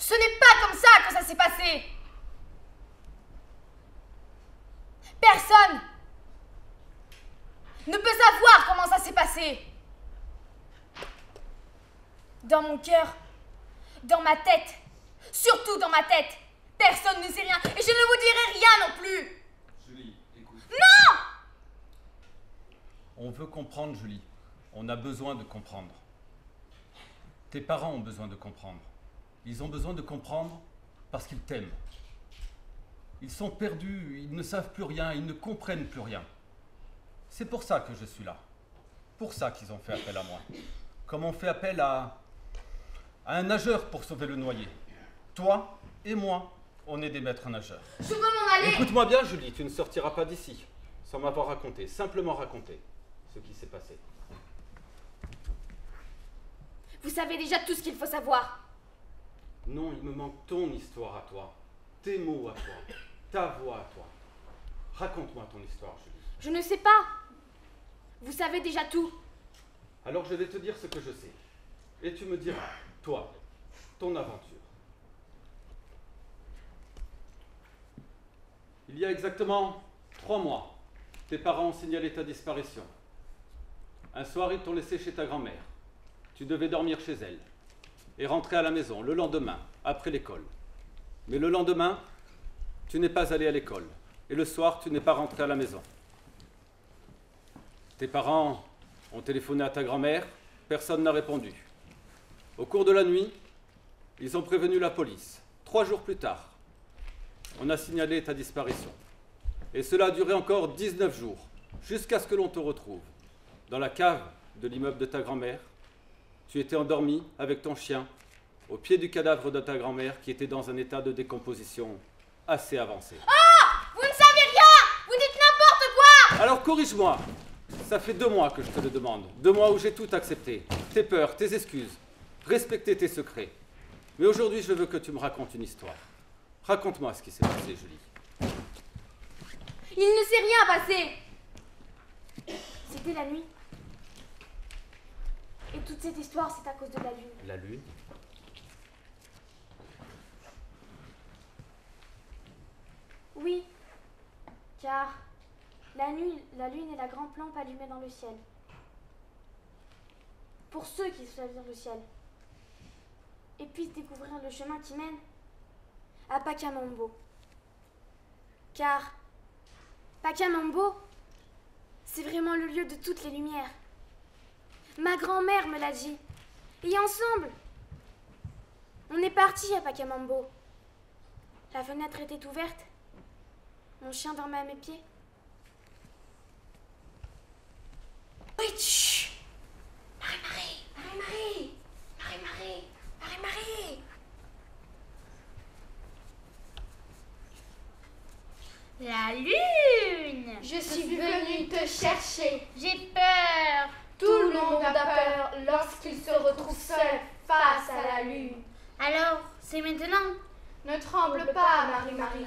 Ce n'est pas comme ça que ça s'est passé. Personne ne peut savoir comment ça s'est passé. Dans mon cœur, dans ma tête, surtout dans ma tête, personne ne sait rien et je ne vous dirai rien non plus. Julie, écoute. Non! On veut comprendre, Julie. On a besoin de comprendre. Tes parents ont besoin de comprendre. Ils ont besoin de comprendre parce qu'ils t'aiment. Ils sont perdus, ils ne savent plus rien, ils ne comprennent plus rien. C'est pour ça que je suis là. Pour ça qu'ils ont fait appel à moi. Comme on fait appel à un nageur pour sauver le noyé. Toi et moi, on est des maîtres nageurs. Je veux m'en aller. Écoute-moi bien, Julie, tu ne sortiras pas d'ici sans m'avoir raconté, simplement raconté ce qui s'est passé. Vous savez déjà tout ce qu'il faut savoir. Non, il me manque ton histoire à toi, tes mots à toi, ta voix à toi. Raconte-moi ton histoire, Julie. Je ne sais pas. Vous savez déjà tout. Alors je vais te dire ce que je sais. Et tu me diras, toi, ton aventure. Il y a exactement 3 mois, tes parents ont signalé ta disparition. Un soir, ils t'ont laissé chez ta grand-mère. Tu devais dormir chez elle et rentrer à la maison le lendemain, après l'école. Mais le lendemain, tu n'es pas allé à l'école. Et le soir, tu n'es pas rentré à la maison. Tes parents ont téléphoné à ta grand-mère, personne n'a répondu. Au cours de la nuit, ils ont prévenu la police. 3 jours plus tard, on a signalé ta disparition. Et cela a duré encore 19 jours, jusqu'à ce que l'on te retrouve. Dans la cave de l'immeuble de ta grand-mère, tu étais endormi avec ton chien, au pied du cadavre de ta grand-mère qui était dans un état de décomposition assez avancé. Oh! Vous ne savez rien! Vous dites n'importe quoi! Alors corrige-moi. Ça fait 2 mois que je te le demande. 2 mois où j'ai tout accepté. Tes peurs, tes excuses, respecter tes secrets. Mais aujourd'hui, je veux que tu me racontes une histoire. Raconte-moi ce qui s'est passé, Julie. Il ne s'est rien passé. C'était la nuit. Et toute cette histoire, c'est à cause de la lune. La lune? Oui, car la lune est la grande lampe allumée dans le ciel. Pour ceux qui souhaitent le ciel et puissent découvrir le chemin qui mène à Pacamambo. Car Pacamambo, c'est vraiment le lieu de toutes les lumières. Ma grand-mère me l'a dit. Et ensemble, on est partis à Pacamambo. La fenêtre était ouverte. Mon chien dormait à mes pieds. Oui, chut! Marie-Marie! Marie-Marie! Marie-Marie! Marie-Marie! La lune! Je suis venue te chercher. J'ai peur! Tout le monde a peur lorsqu'il se retrouve seul face à la lune. Alors, c'est maintenant? Ne tremble pas, Marie-Marie.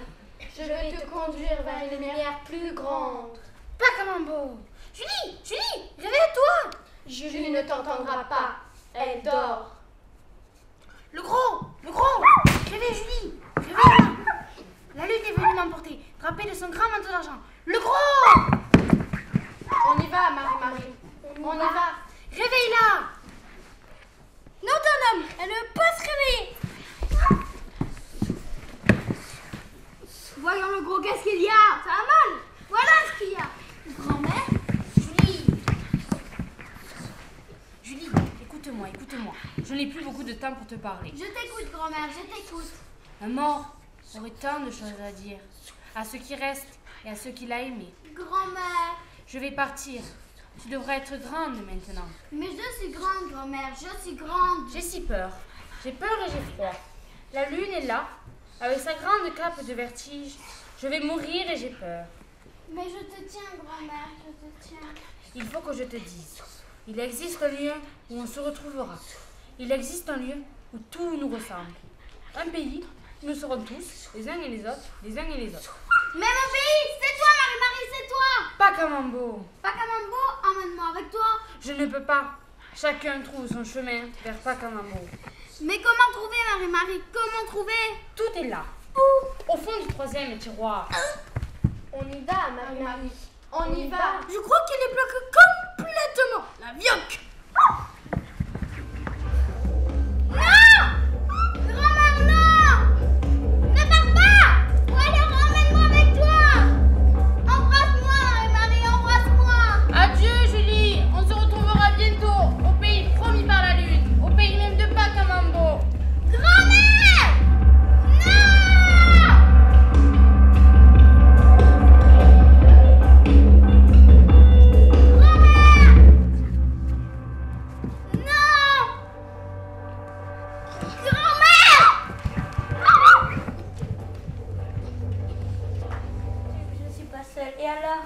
Je vais te conduire vers une lumière plus grande. Pacamambo! Julie! Julie! Réveille-toi! Julie ne t'entendra pas. Elle dort. Le gros! Le gros! Réveille Julie! Réveille-la! La lune est venue m'emporter, drapée de son grand manteau d'argent. Le gros! On y va, Marie-Marie. On y va. Réveille-la! Non, ton homme, elle ne peut pas se réveiller. Voyons le gros, qu'est-ce qu'il y a? Ça a mal. Voilà ce qu'il y a. Grand-mère? Julie! Julie, écoute-moi, écoute-moi. Je n'ai plus beaucoup de temps pour te parler. Je t'écoute, grand-mère, je t'écoute. Un mort aurait tant de choses à dire. À ceux qui restent et à ceux qu'il a aimés. Grand-mère. Je vais partir. Tu devrais être grande maintenant. Mais je suis grande, grand-mère, je suis grande. J'ai si peur. J'ai peur et j'ai froid. La lune est là, avec sa grande cape de vertige. Je vais mourir et j'ai peur. Mais je te tiens, grand-mère, je te tiens. Il faut que je te dise. Il existe un lieu où on se retrouvera. Il existe un lieu où tout nous ressemble. Un pays où nous serons tous, les uns et les autres, les uns et les autres. Mais mon pays, c'est toi, Marie-Marie, c'est toi. Pacamambo! Pacamambo, emmène-moi avec toi. Je ne peux pas. Chacun trouve son chemin vers Pacamambo. Mais comment trouver, Marie-Marie? Comment trouver? Tout est là. Où? Au fond du 3e tiroir. On y va, Marie-Marie. On y va. Je crois qu'il est bloqué complètement. La vioque. Non! Grand-mère, non! Ne pars pas! Alors emmène-moi avec toi! Embrasse-moi, Marie-Marie, embrasse-moi! Adieu, Julie. On se retrouvera bientôt au pays promis par la lune. Au pays même de Pacamambo. Grand-mère! Non! Et alors,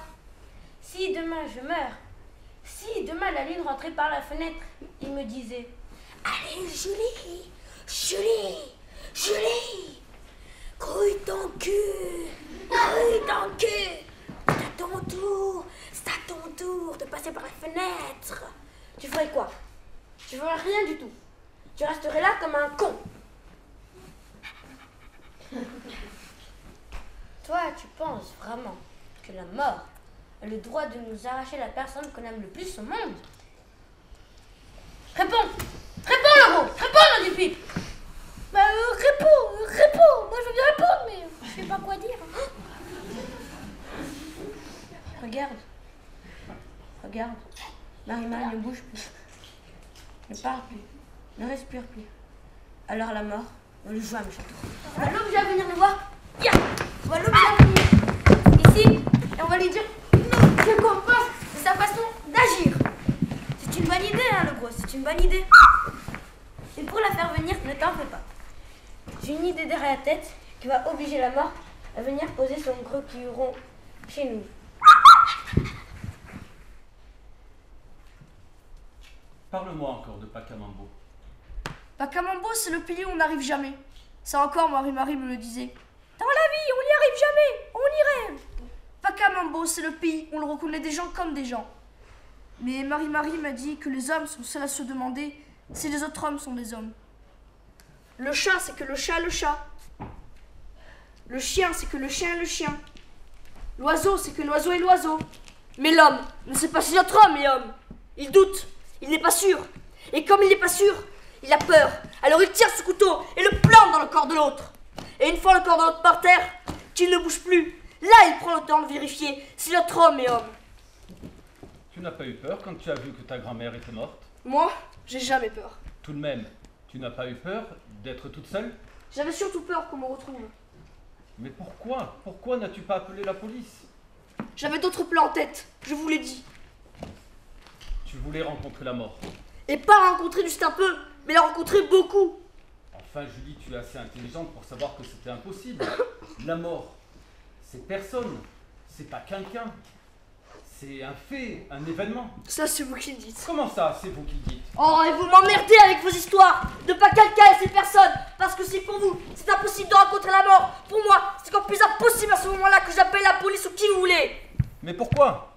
si demain je meurs, si demain la lune rentrait par la fenêtre, il me disait: allez, Julie, Julie, Julie, grouille ton cul, grouille ton cul. C'est à ton tour de passer par la fenêtre. Tu ferais quoi? Tu ferais rien du tout. Tu resterais là comme un con. Toi, tu penses vraiment que la mort a le droit de nous arracher la personne qu'on aime le plus au monde? Réponds! Réponds, le gros! Réponds, nom du pipe! Réponds! Moi je veux bien répondre, mais je sais pas quoi dire. Regarde. Marie-Marie ne bouge plus. Ne parle plus. Ne respire plus. Alors la mort, on le joue à méchant. On va l'obliger à venir nous voir. On va l'obliger à venir ici et on va lui dire non, je comprends de sa façon d'agir. C'est une bonne idée, hein, le gros, c'est une bonne idée. Et pour la faire venir, ne t'en fais pas. J'ai une idée derrière la tête qui va obliger la mort à venir poser son gros cuiron chez nous. Parle-moi encore de Pacamambo. Pacamambo, c'est le pays où on n'arrive jamais. Ça encore, Marie-Marie me le disait. Dans la vie, on n'y arrive jamais, on y rêve. Pacamambo, c'est le pays où on reconnaît des gens comme des gens. Mais Marie-Marie m'a dit que les hommes sont seuls à se demander si les autres hommes sont des hommes. Le chat, c'est que le chat est le chat. Le chien, c'est que le chien est le chien. L'oiseau, c'est que l'oiseau est l'oiseau. Mais l'homme ne sait pas si notre homme est homme. Il doute, il n'est pas sûr. Et comme il n'est pas sûr, il a peur. Alors il tire ce couteau et le plante dans le corps de l'autre. Et une fois le corps de l'autre par terre, qu'il ne bouge plus, là il prend le temps de vérifier si notre homme est homme. Tu n'as pas eu peur quand tu as vu que ta grand-mère était morte? Moi, j'ai jamais peur. Tout de même, tu n'as pas eu peur d'être toute seule? J'avais surtout peur qu'on me retrouve. Mais pourquoi? Pourquoi n'as-tu pas appelé la police? J'avais d'autres plans en tête, je vous l'ai dit. Tu voulais rencontrer la mort. Et pas la rencontrer juste un peu, mais la rencontrer beaucoup. Enfin, Julie, tu es assez intelligente pour savoir que c'était impossible. La mort, c'est personne. C'est pas quelqu'un. C'est un fait, un événement. Ça, c'est vous qui le dites. Comment ça, c'est vous qui le dites? Oh, et vous m'emmerdez avec vos histoires de pas quelqu'un et ces personnes. Parce que si pour vous, c'est impossible de rencontrer la mort, pour moi, c'est encore plus impossible à ce moment-là que j'appelle la police ou qui vous voulez. Mais pourquoi?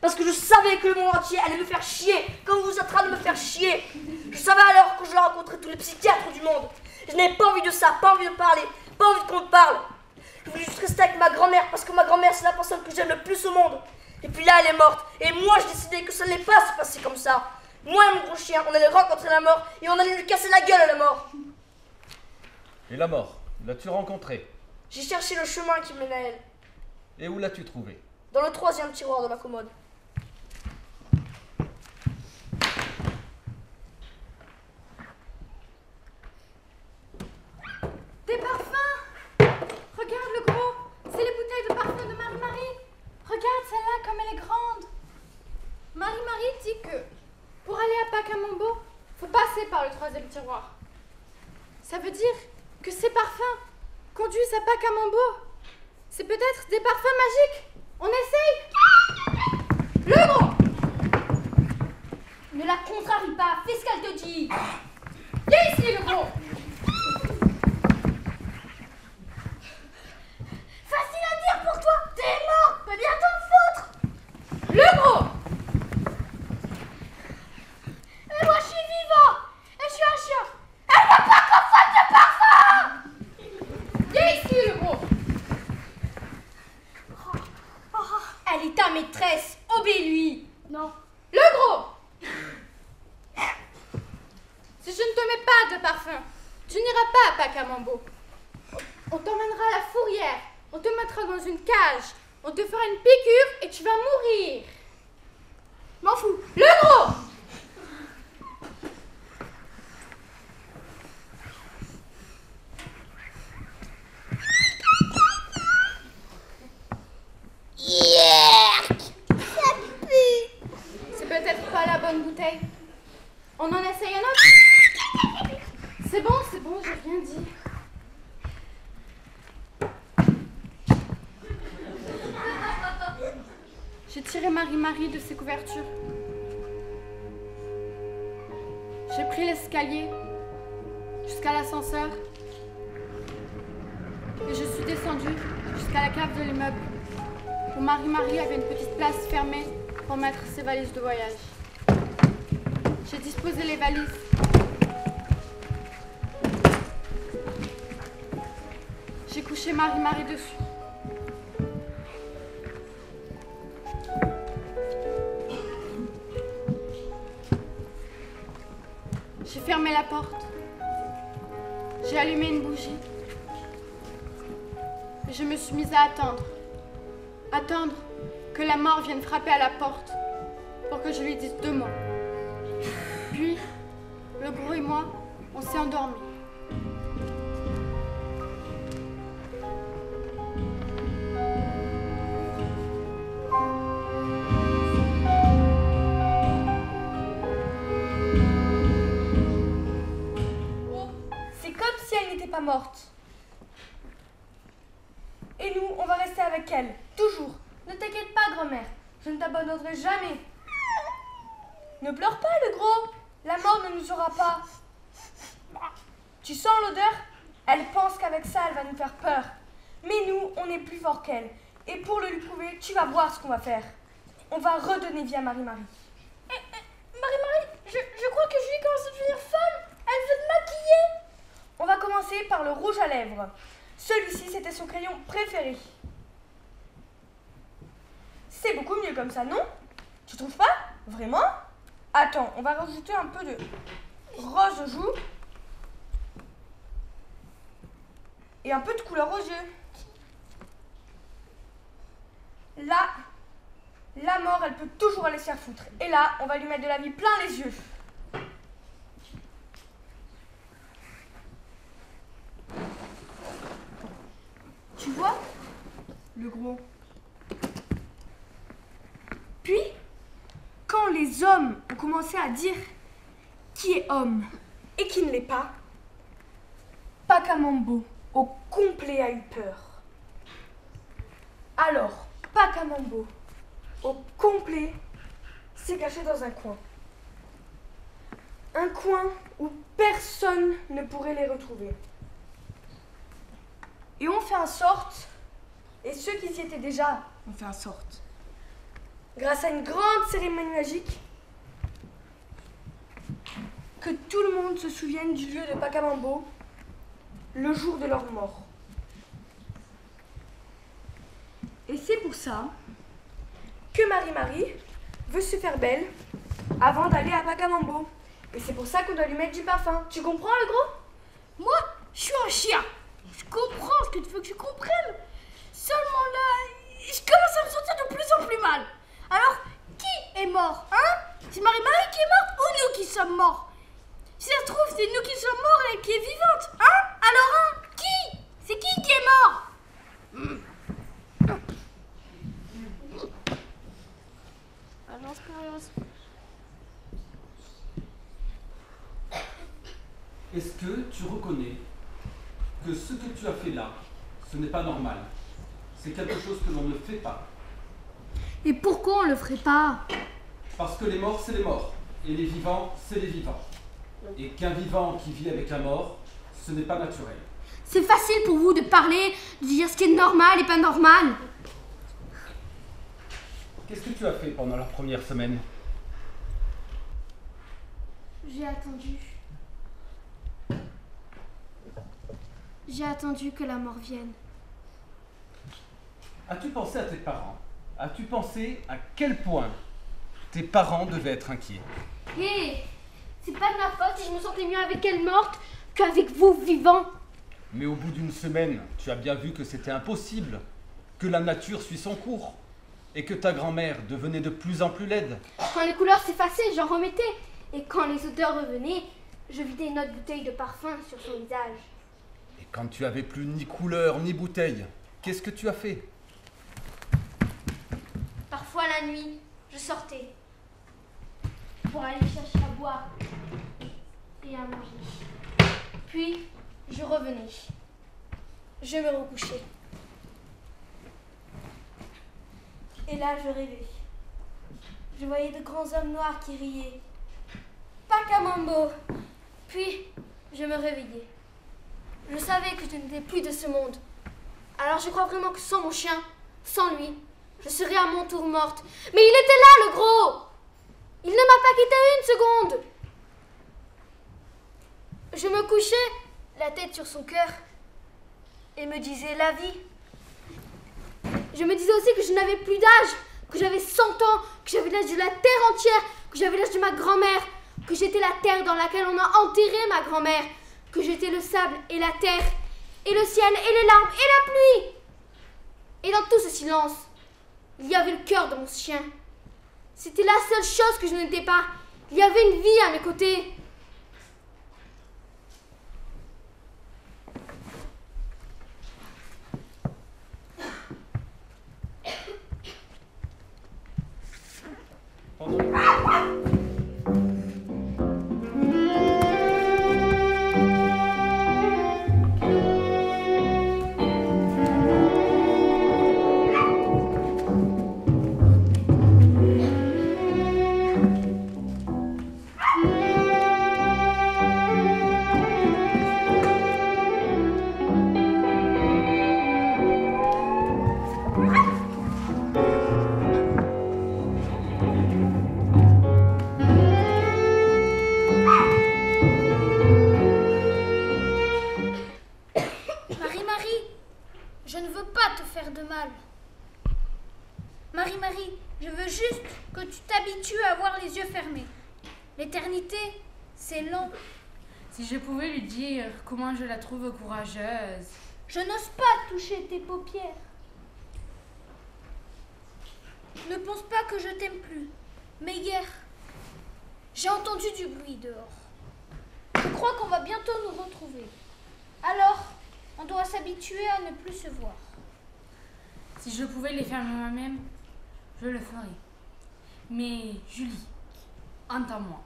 Parce que je savais que le monde entier allait me faire chier, comme vous êtes en train de me faire chier. Je savais alors que je rencontrais tous les psychiatres du monde. Je n'avais pas envie de ça, pas envie de parler, pas envie qu'on me parle. Je voulais juste rester avec ma grand-mère, parce que ma grand-mère, c'est la personne que j'aime le plus au monde. Et puis là, elle est morte. Et moi, je décidais que ça n'allait pas se passer comme ça. Moi et mon gros chien, on allait rencontrer la mort et on allait lui casser la gueule à la mort. Et la mort, l'as-tu rencontrée? J'ai cherché le chemin qui mène à elle. Et où l'as-tu trouvée? Dans le 3e tiroir de la commode. Des parfums! Regarde le gros! C'est les bouteilles de parfum de Marie-Marie! Regarde celle-là comme elle est grande! Marie-Marie dit que pour aller à Pacamambo, faut passer par le 3e tiroir. Ça veut dire que ces parfums conduisent à Pacamambo. C'est peut-être des parfums magiques. On essaye? Le gros! Ne la contrarie pas, fais ce qu'elle te dit. Viens ici, le gros! Facile à dire pour toi, t'es mort, peux bien t'en foutre. Le gros! Et moi je suis vivant, et je suis un chien. Elle va de parfum. Tu n'iras pas à Pacamambo. On t'emmènera à la fourrière. On te mettra dans une cage. On te fera une piqûre et tu vas mourir. M'en fous. Le gros! C'est peut-être pas la bonne bouteille. On en essaye un autre? C'est bon, j'ai rien dit. J'ai tiré Marie-Marie de ses couvertures. J'ai pris l'escalier jusqu'à l'ascenseur. Et je suis descendue jusqu'à la cave de l'immeuble où Marie-Marie avait une petite place fermée pour mettre ses valises de voyage. J'ai disposé les valises. J'ai couché Marie-Marie dessus. J'ai fermé la porte. J'ai allumé une bougie. Et je me suis mise à attendre. Attendre que la mort vienne frapper à la porte pour que je lui dise 2 mots. Puis, le gros et moi, on s'est endormis. C'est comme si elle n'était pas morte. Et nous, on va rester avec elle, toujours. Ne t'inquiète pas, grand-mère, je ne t'abandonnerai jamais. Ne pleure pas, le gros, la mort ne nous aura pas. Tu sens l'odeur? Elle pense qu'avec ça, elle va nous faire peur. Mais nous, on est plus fort qu'elle. Et pour le lui prouver, tu vas voir ce qu'on va faire. On va redonner vie à Marie-Marie. Marie-Marie, je crois que Julie commence à devenir folle. Elle veut te maquiller. On va commencer par le rouge à lèvres. Celui-ci, c'était son crayon préféré. C'est beaucoup mieux comme ça, non? Tu trouves pas? Vraiment? Attends, on va rajouter un peu de rose aux joues. Et un peu de couleur aux yeux. Là, la mort, elle peut toujours aller se faire foutre. Et là, on va lui mettre de la vie plein les yeux. Tu vois, le gros. Puis, quand les hommes ont commencé à dire qui est homme et qui ne l'est pas, Pacamambo, au complet, a eu peur. Alors, Pacamambo, au complet, s'est caché dans un coin. Un coin où personne ne pourrait les retrouver. Et on fait en sorte, et ceux qui y étaient déjà ont fait en sorte, grâce à une grande cérémonie magique, que tout le monde se souvienne du lieu de Pacamambo le jour de leur mort. Et c'est pour ça que Marie-Marie veut se faire belle avant d'aller à Pacamambo. Et c'est pour ça qu'on doit lui mettre du parfum. Tu comprends, le gros? Moi, je suis un chien. Je comprends ce que tu veux que je comprenne. Seulement là, je commence à me sentir de plus en plus mal. Alors, qui est mort, hein? C'est Marie-Marie qui est morte ou nous qui sommes morts? Si ça se trouve, c'est nous qui sommes morts et elle qui est vivante, hein? Alors, hein? Qui? C'est qui est mort? Est-ce que tu reconnais que ce que tu as fait là, ce n'est pas normal? C'est quelque chose que l'on ne fait pas. Et pourquoi on le ferait pas? Parce que les morts, c'est les morts. Et les vivants, c'est les vivants. Et qu'un vivant qui vit avec un mort, ce n'est pas naturel. C'est facile pour vous de parler, de dire ce qui est normal et pas normal. Qu'est-ce que tu as fait pendant la première semaine? J'ai attendu. J'ai attendu que la mort vienne. As-tu pensé à tes parents? As-tu pensé à quel point tes parents devaient être inquiets? Hé, C'est pas de ma faute si je me sentais mieux avec elle morte qu'avec vous vivant. Mais au bout d'une semaine, tu as bien vu que c'était impossible, que la nature suit son cours, et que ta grand-mère devenait de plus en plus laide. Quand les couleurs s'effaçaient, j'en remettais. Et quand les odeurs revenaient, je vidais une autre bouteille de parfum sur son visage. Et quand tu avais plus ni couleur ni bouteille, qu'est-ce que tu as fait? Parfois la nuit, je sortais pour aller chercher à boire et à manger. Puis, je revenais. Je me recouchais. Et là, je rêvais. Je voyais de grands hommes noirs qui riaient. Pacamambo. Puis, je me réveillais. Je savais que je n'étais plus de ce monde. Alors je crois vraiment que sans mon chien, sans lui, je serais à mon tour morte. Mais il était là, le gros! Il ne m'a pas quitté une seconde. Je me couchais, la tête sur son cœur, et me disais la vie. Je me disais aussi que je n'avais plus d'âge, que j'avais 100 ans, que j'avais l'âge de la terre entière, que j'avais l'âge de ma grand-mère, que j'étais la terre dans laquelle on a enterré ma grand-mère, que j'étais le sable et la terre, et le ciel et les larmes et la pluie. Et dans tout ce silence, il y avait le cœur de mon chien. C'était la seule chose que je n'étais pas. Il y avait une vie à mes côtés. Marie-Marie, je veux juste que tu t'habitues à avoir les yeux fermés. L'éternité, c'est long. Si je pouvais lui dire comment je la trouve courageuse. Je n'ose pas toucher tes paupières. Ne pense pas que je t'aime plus. Mais hier, j'ai entendu du bruit dehors. Je crois qu'on va bientôt nous retrouver. Alors, on doit s'habituer à ne plus se voir. Si je pouvais les faire moi-même, je le ferais. Mais Julie, entends-moi.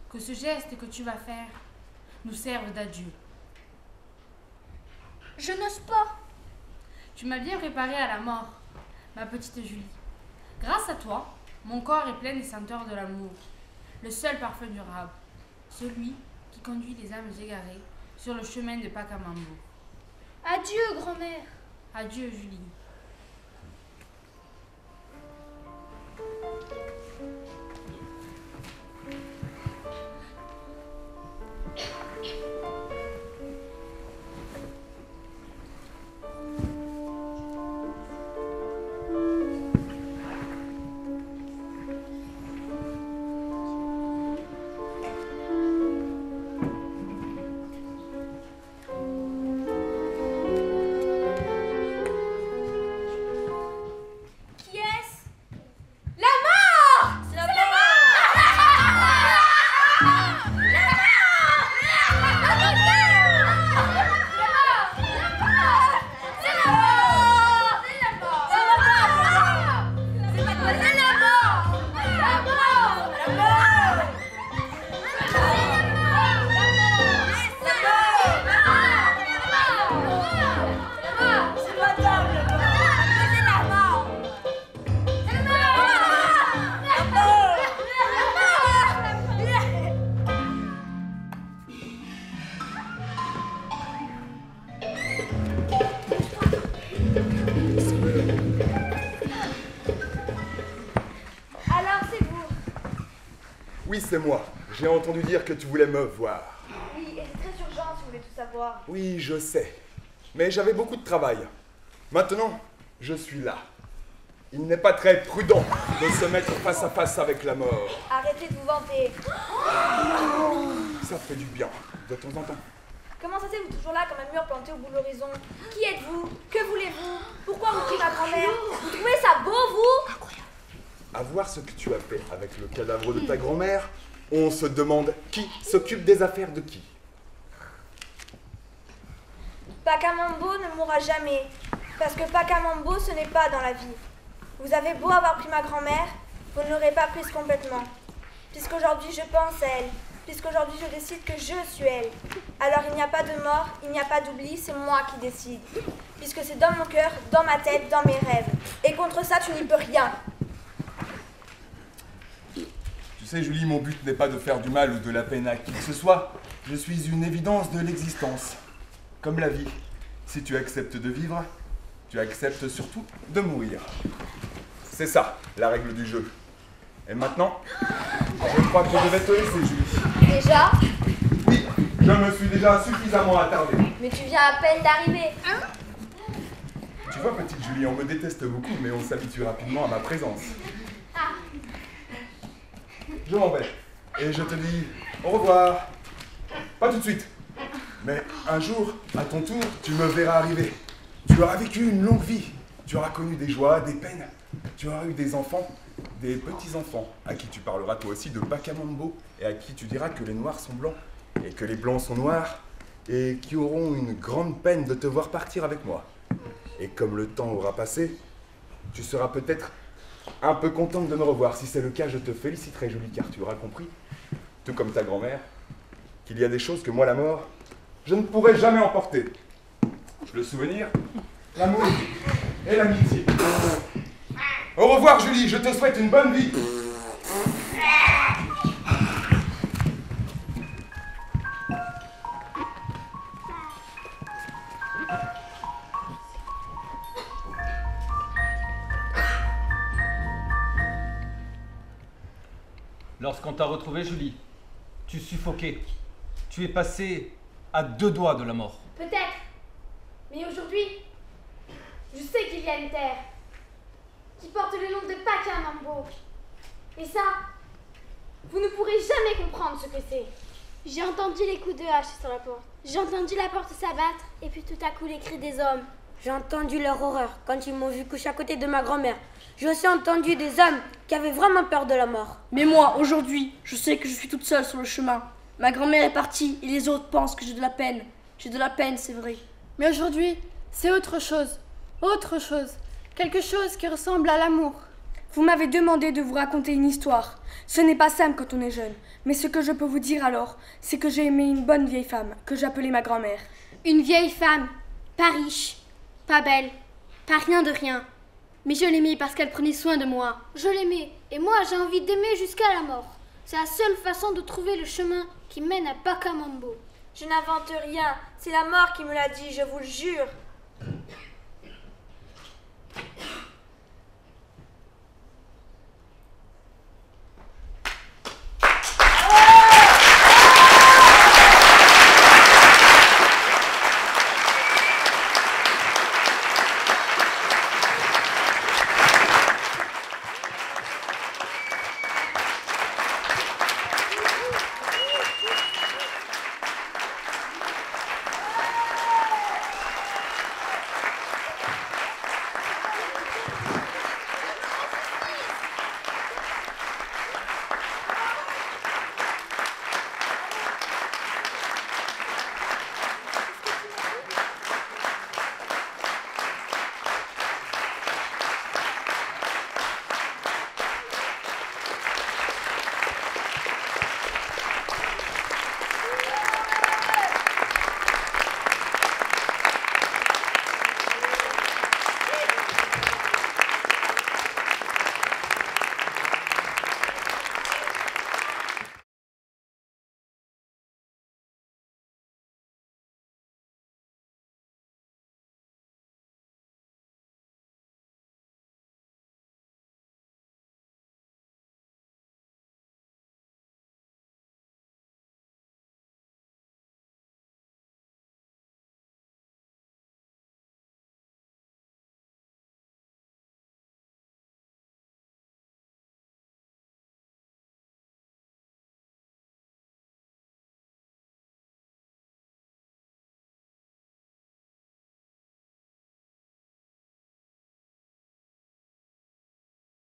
Que ce geste que tu vas faire nous serve d'adieu. Je n'ose pas. Tu m'as bien préparée à la mort, ma petite Julie. Grâce à toi, mon corps est plein des senteurs de l'amour. Le seul parfum durable. Celui qui conduit les âmes égarées sur le chemin de Pacamambo. Adieu, grand-mère. Adieu, Julie. Oui, c'est moi. J'ai entendu dire que tu voulais me voir. Oui, et c'est très urgent si vous voulez tout savoir. Oui, je sais. Mais j'avais beaucoup de travail. Maintenant, je suis là. Il n'est pas très prudent de se mettre face à face avec la mort. Arrêtez de vous vanter. Ça fait du bien, de temps en temps. Comment ça se fait, vous toujours là comme un mur planté au bout de l'horizon? Qui êtes-vous? Que voulez-vous? Pourquoi vous priez ma grand-mère? Vous trouvez ça beau, vous? À voir ce que tu as fait avec le cadavre de ta grand-mère, on se demande qui s'occupe des affaires de qui. Pakamambo ne mourra jamais, parce que Pakamambo, ce n'est pas dans la vie. Vous avez beau avoir pris ma grand-mère, vous ne l'aurez pas prise complètement. Puisqu'aujourd'hui je pense à elle, puisqu'aujourd'hui je décide que je suis elle. Alors il n'y a pas de mort, il n'y a pas d'oubli, c'est moi qui décide. Puisque c'est dans mon cœur, dans ma tête, dans mes rêves. Et contre ça, tu n'y peux rien. Tu sais, Julie, mon but n'est pas de faire du mal ou de la peine à qui que ce soit. Je suis une évidence de l'existence. Comme la vie. Si tu acceptes de vivre, tu acceptes surtout de mourir. C'est ça, la règle du jeu. Et maintenant, je crois que je vais te laisser, Julie. Déjà? Oui, je me suis déjà suffisamment attardé. Mais tu viens à peine d'arriver. Tu vois, petite Julie, on me déteste beaucoup, mais on s'habitue rapidement à ma présence. Je m'en vais. Et je te dis au revoir. Pas tout de suite. Mais un jour, à ton tour, tu me verras arriver. Tu auras vécu une longue vie. Tu auras connu des joies, des peines. Tu auras eu des enfants, des petits-enfants, à qui tu parleras toi aussi de Pakamambo, et à qui tu diras que les noirs sont blancs, et que les blancs sont noirs, et qui auront une grande peine de te voir partir avec moi. Et comme le temps aura passé, tu seras peut-être un peu contente de me revoir. Si c'est le cas, je te féliciterai, Julie, car tu auras compris, tout comme ta grand-mère, qu'il y a des choses que moi, la mort, je ne pourrai jamais emporter. Le souvenir, l'amour et l'amitié. Au revoir, Julie, je te souhaite une bonne vie. Lorsqu'on t'a retrouvé, Julie, tu suffoquais. Tu es passé à 2 doigts de la mort. Peut-être. Mais aujourd'hui, je sais qu'il y a une terre qui porte le nom de Pakamambo. Et ça, vous ne pourrez jamais comprendre ce que c'est. J'ai entendu les coups de hache sur la porte. J'ai entendu la porte s'abattre et puis tout à coup les cris des hommes. J'ai entendu leur horreur quand ils m'ont vu coucher à côté de ma grand-mère. J'ai aussi entendu des hommes qui avaient vraiment peur de la mort. Mais moi, aujourd'hui, je sais que je suis toute seule sur le chemin. Ma grand-mère est partie et les autres pensent que j'ai de la peine. J'ai de la peine, c'est vrai. Mais aujourd'hui, c'est autre chose. Autre chose. Quelque chose qui ressemble à l'amour. Vous m'avez demandé de vous raconter une histoire. Ce n'est pas simple quand on est jeune. Mais ce que je peux vous dire alors, c'est que j'ai aimé une bonne vieille femme, que j'appelais ma grand-mère. Une vieille femme, pas riche, pas belle, pas rien de rien. Mais je l'aimais parce qu'elle prenait soin de moi. Je l'aimais, et moi j'ai envie d'aimer jusqu'à la mort. C'est la seule façon de trouver le chemin qui mène à Pakamambo. Je n'invente rien, c'est la mort qui me l'a dit, je vous le jure.